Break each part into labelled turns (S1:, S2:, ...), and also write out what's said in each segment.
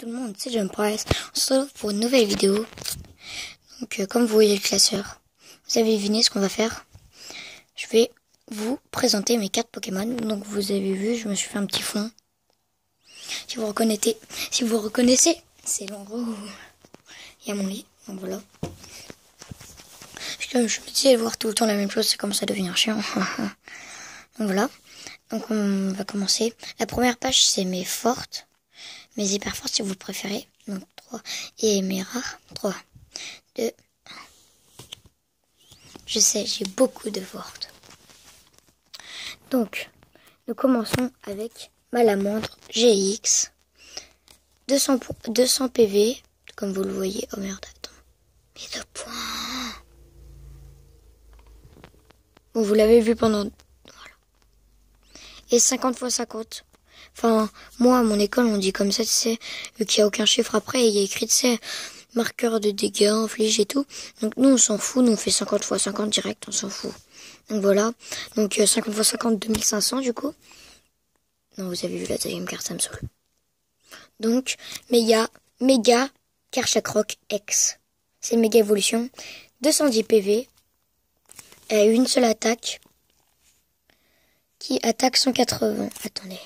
S1: tout le monde, c'est Jump Price. On se retrouve pour une nouvelle vidéo. Donc comme vous voyez le classeur, vous avez deviné ce qu'on va faire. Je vais vous présenter mes 4 Pokémon. Donc vous avez vu, je me suis fait un petit fond. Si vous reconnaissez, c'est l'endroit où il y a mon lit. Donc voilà. Je me disais voir tout le temps la même chose, c'est comme ça devient chiant. Donc voilà. Donc on va commencer. La première page c'est mes fortes, mes hyper fortes si vous préférez. Donc 3 et mes rares. 3, 2, 1. Je sais, j'ai beaucoup de fortes. Donc nous commençons avec Malamandre GX. 200 PV, comme vous le voyez. Oh merde, attends. Mais 2 points. Bon, vous l'avez vu pendant... Voilà. Et 50 x 50. Enfin, moi, à mon école, on dit comme ça, tu sais, vu qu'il n'y a aucun chiffre après, il y a écrit, tu sais, marqueur de dégâts, infligés et tout. Donc nous, on s'en fout, nous, on fait 50 x 50 direct, on s'en fout. Donc voilà. Donc 50 x 50, 2500 du coup. Non, vous avez vu la deuxième carte, ça me saoule. Donc, méga Karchakroc X. C'est une méga évolution. 210 PV. Et une seule attaque. Qui attaque 180. Attendez.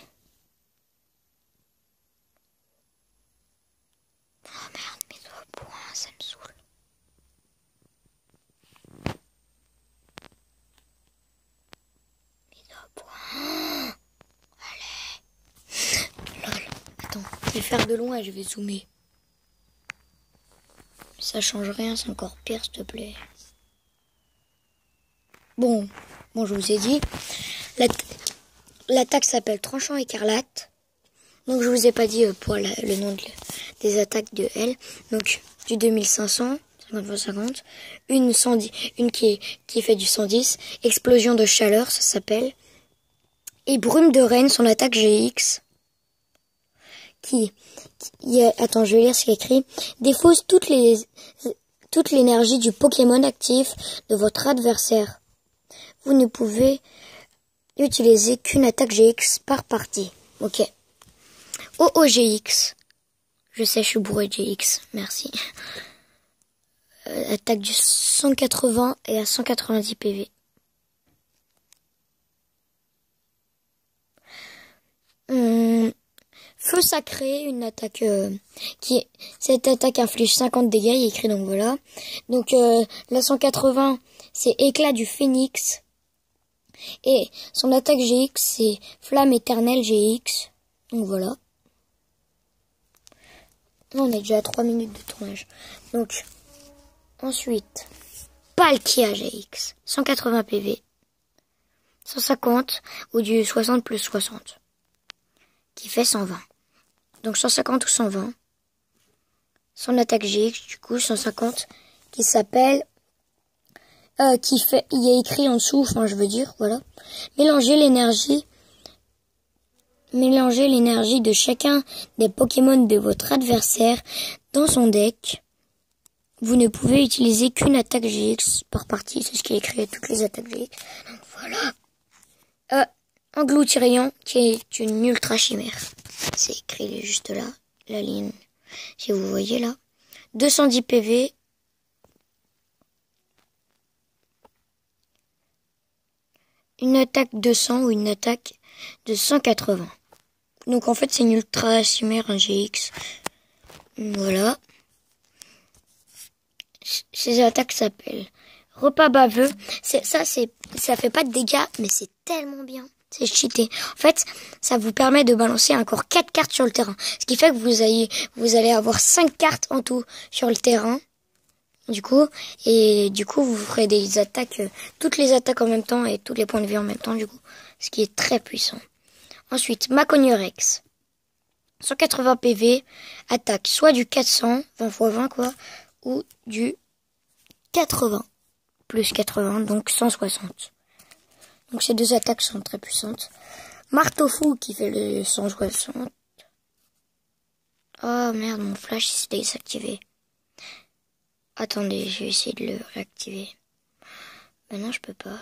S1: Oh merde, mes 2 points, ça me saoule. Mes 2 points. Allez. Lol. Attends, je vais faire de loin et je vais zoomer. Ça change rien, c'est encore pire, s'il te plaît. Bon, je vous ai dit. L'attaque s'appelle Tranchant Écarlate. Donc je vous ai pas dit pour le nom des attaques de elle. Donc du 2500, 50 x 50. Une qui fait du 110. Explosion de chaleur, ça s'appelle. Et Brume de Reine, son attaque GX. Attends, je vais lire ce qu'il y a écrit. Défausse toute l'énergie du Pokémon actif de votre adversaire. Vous ne pouvez utiliser qu'une attaque GX par partie. Ok. OOGX. Je sais, je suis bourré de GX. Merci. Attaque du 180 et à 190 PV. Feu sacré, une attaque cette attaque inflige 50 dégâts, il est écrit donc voilà. Donc la 180, c'est éclat du phénix. Et son attaque GX, c'est flamme éternelle GX. Donc voilà. On est déjà à 3 minutes de tournage. Donc, ensuite, Palkia GX. 180 PV. 150 ou du 60 plus 60. Qui fait 120. Donc 150 ou 120. Son attaque GX, du coup, 150. Qui s'appelle... il y a écrit en dessous, enfin je veux dire, voilà. Mélangez l'énergie de chacun des Pokémon de votre adversaire dans son deck. Vous ne pouvez utiliser qu'une attaque GX par partie, c'est ce qui est écrit à toutes les attaques GX. Donc voilà. Engloutirant, qui est une ultra chimère. C'est écrit juste là, la ligne, si vous voyez là. 210 PV. Une attaque de 100 ou une attaque de 180. Donc en fait c'est une ultra chimère, un GX. Voilà. Ces attaques s'appellent repas baveux. Ça fait pas de dégâts, mais c'est tellement bien. C'est cheaté. En fait, ça vous permet de balancer encore 4 cartes sur le terrain. Ce qui fait que vous allez avoir 5 cartes en tout sur le terrain. Du coup, vous ferez des attaques, toutes les attaques en même temps et tous les points de vie en même temps, du coup. Ce qui est très puissant. Ensuite, Macognorex. 180 PV, attaque soit du 400, 20 x 20 quoi, ou du 80, plus 80, donc 160. Donc ces deux attaques sont très puissantes. Marteau-fou qui fait le 160. Oh merde, mon flash s'est désactivé. Attendez, je vais essayer de le réactiver. Ben non, je peux pas.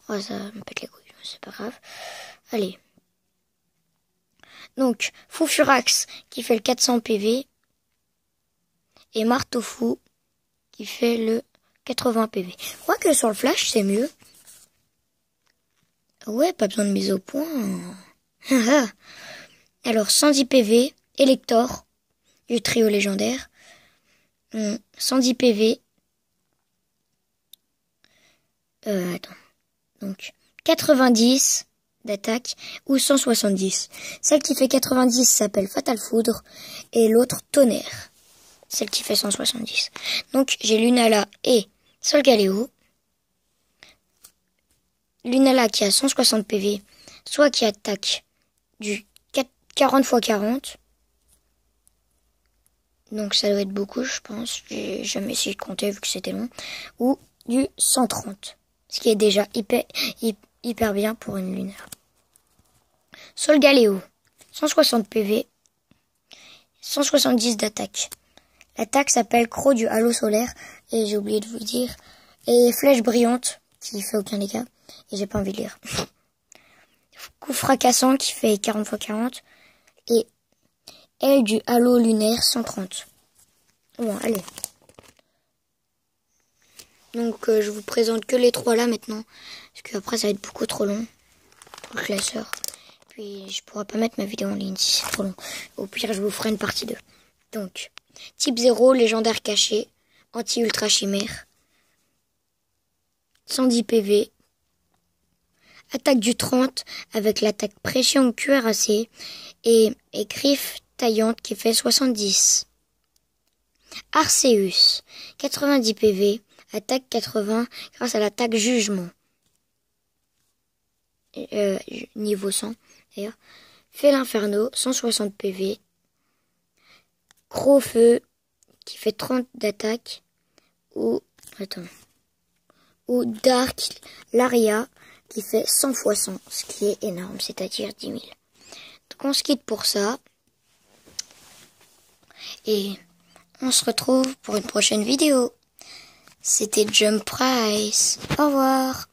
S1: Oh, ça me pète les couilles, c'est pas grave. Allez. Donc, Fufurax qui fait le 400 PV. Et Marteau-Fou qui fait le 80 PV. Je crois que sur le flash, c'est mieux. Ouais, pas besoin de mise au point. Alors, 110 PV, Elector, du trio légendaire. 110 PV. Attends. Donc, 90 d'attaque ou 170. Celle qui fait 90 s'appelle Fatal Foudre et l'autre Tonnerre. Celle qui fait 170. Donc, j'ai Lunala et Solgaleo. Lunala qui a 160 PV, soit qui attaque du 40 x 40. Donc, ça doit être beaucoup, je pense. J'ai jamais essayé de compter vu que c'était long. Ou du 130. Ce qui est déjà hyper bien pour une Lunala. Solgaleo, 160 PV, 170 d'attaque. L'attaque s'appelle Croc du Halo solaire, et j'ai oublié de vous dire, et Flèche brillante, qui fait aucun dégât, et j'ai pas envie de lire. Coup fracassant, qui fait 40 x 40, et aile du Halo lunaire, 130. Bon, allez. Donc, je vous présente que les 3 là maintenant, parce qu'après ça va être beaucoup trop long, pour le classeur. Puis, je pourrai pas mettre ma vidéo en ligne si c'est trop long. Au pire, je vous ferai une partie 2. Donc, type 0, légendaire caché, anti-ultra chimère, 110 PV, attaque du 30 avec l'attaque pression cuirassée et griffe taillante qui fait 70. Arceus, 90 PV, attaque 80 grâce à l'attaque jugement. Niveau 100 d'ailleurs. Fait l'inferno, 160 PV. Gros feu qui fait 30 d'attaque. Ou Dark Laria qui fait 100 x 100, ce qui est énorme, c'est-à-dire 10 000. Donc on se quitte pour ça. Et on se retrouve pour une prochaine vidéo. C'était Jump Price. Au revoir.